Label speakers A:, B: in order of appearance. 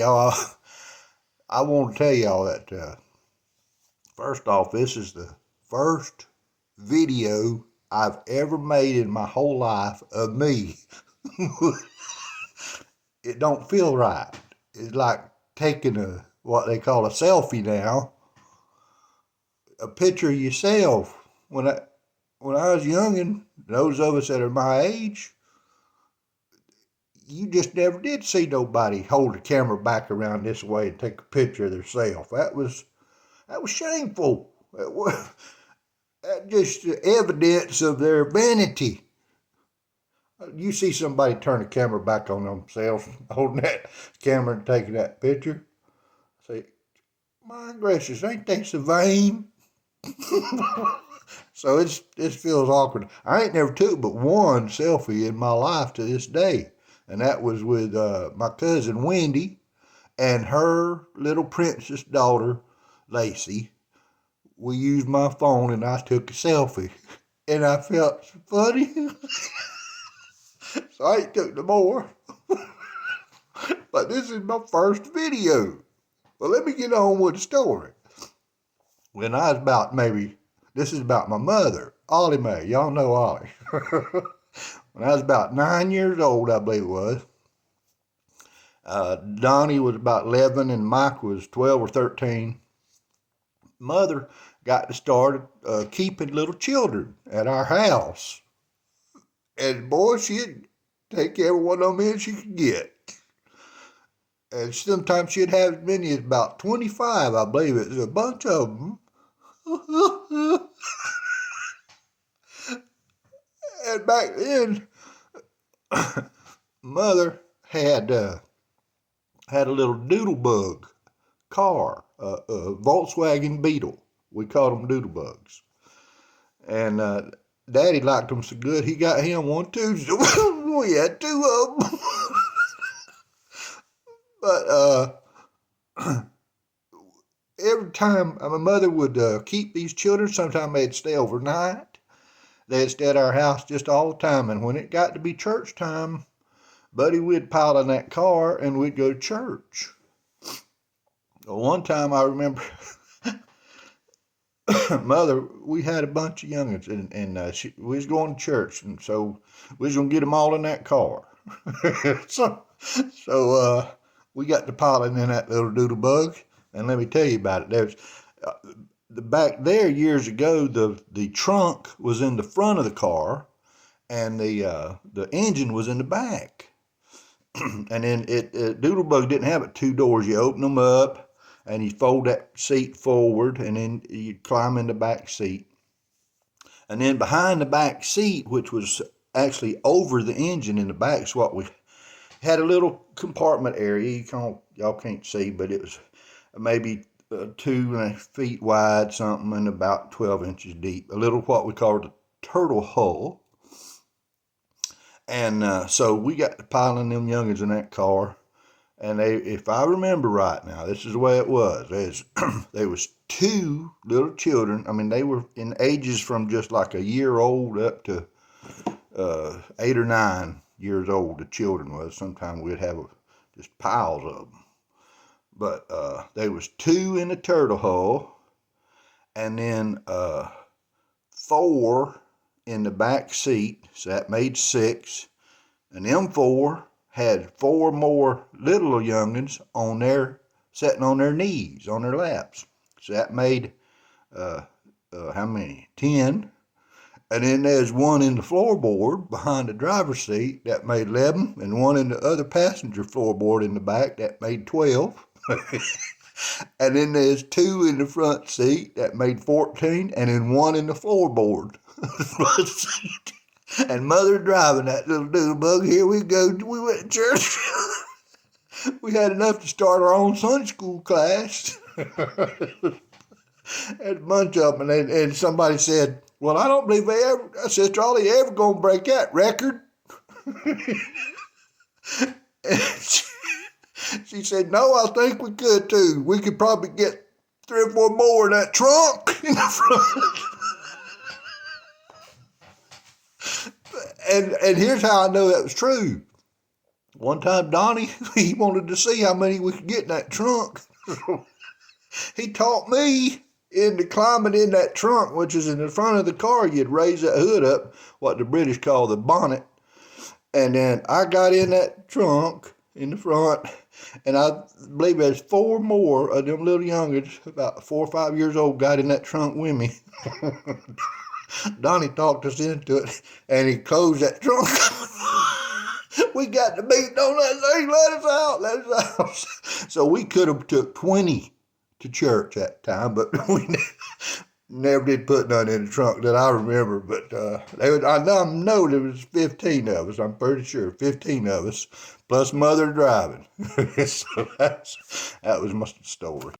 A: y'all, I want to tell y'all that, first off, this is the first video I've ever made in my whole life of me. It don't feel right. It's like taking what they call a selfie now, a picture of yourself. When I was young, and those of us that are my age, you just never did see nobody hold the camera back around this way and take a picture of themselves. That was shameful. That just evidence of their vanity. You see somebody turn the camera back on themselves, holding that camera and taking that picture. Say, my gracious, ain't they so vain? So it feels awkward. I ain't never took but one selfie in my life to this day, and that was with my cousin Wendy and her little princess daughter, Lacey. We used my phone and I took a selfie, and I felt funny. So I ain't took no more. But this is my first video. Well, let me get on with the story. When I was about this is about my mother, Ollie Mae. Y'all know Ollie. When I was about 9 years old, I believe it was, Donnie was about 11 and Mike was 12 or 13. Mother got to start keeping little children at our house. And boy, she'd take every one of them in she could get. And sometimes she'd have as many as about 25, I believe it was a bunch of them. And back then, Mother had a little Doodle Bug car, a Volkswagen Beetle. We called them Doodle Bugs. And Daddy liked them so good, he got him one too. So we had two of them. But every time my mother would keep these children, sometimes they'd stay overnight. They'd stay at our house just all the time. And when it got to be church time, Buddy, we'd pile in that car and we'd go to church. One time I remember, Mother, we had a bunch of youngins, and we was going to church, and so we was going to get them all in that car. so we got to piling in that little Doodle Bug, and let me tell you about it. There's back there years ago, the trunk was in the front of the car, and the engine was in the back. And then Doodle Bug didn't have it two doors. You open them up, and you fold that seat forward, and then you climb in the back seat. And then behind the back seat, which was actually over the engine in the back, is what we had, a little compartment area. Y'all can't see, but it was maybe 2 feet wide, something, and about 12 inches deep. A little what we called a turtle hull. And so we got to piling them youngins in that car. And if I remember right now, this is the way it was. There was two little children. I mean, they were in ages from just like a year old up to 8 or 9 years old. The children was. Sometimes we'd have just piles of them. But there was 2 in the turtle hull, and then 4 in the back seat. So that made 6. And them 4 had 4 more little youngins sitting on their knees, on their laps. So that made, how many? 10. And then there's 1 in the floorboard behind the driver's seat, that made 11. And 1 in the other passenger floorboard in the back, that made 12. And then there's 2 in the front seat, that made 14. And then 1 in the floorboard, front seat. And Mother driving that little Doodle Bug. Here we go. We went to church. We had enough to start our own Sunday school class. There's a bunch of them. And somebody said, well, I don't believe Sister Ollie ever going to break that record. She said, no, I think we could too. We could probably get 3 or 4 more in that trunk in the front. And here's how I know that was true. One time, Donnie, he wanted to see how many we could get in that trunk. He taught me into climbing in that trunk, which is in the front of the car. You'd raise that hood up, what the British call the bonnet. And then I got in that trunk in the front, and I believe there's four more of them little youngins, about 4 or 5 years old, got in that trunk with me. Donnie talked us into it, and he closed that trunk. We got the beat on that thing. Let us out. Let us out. So we could have took 20 to church that time, but we never did put none in the trunk that I remember. But I know there was 15 of us. I'm pretty sure 15 of us, plus mother driving. So that was my story.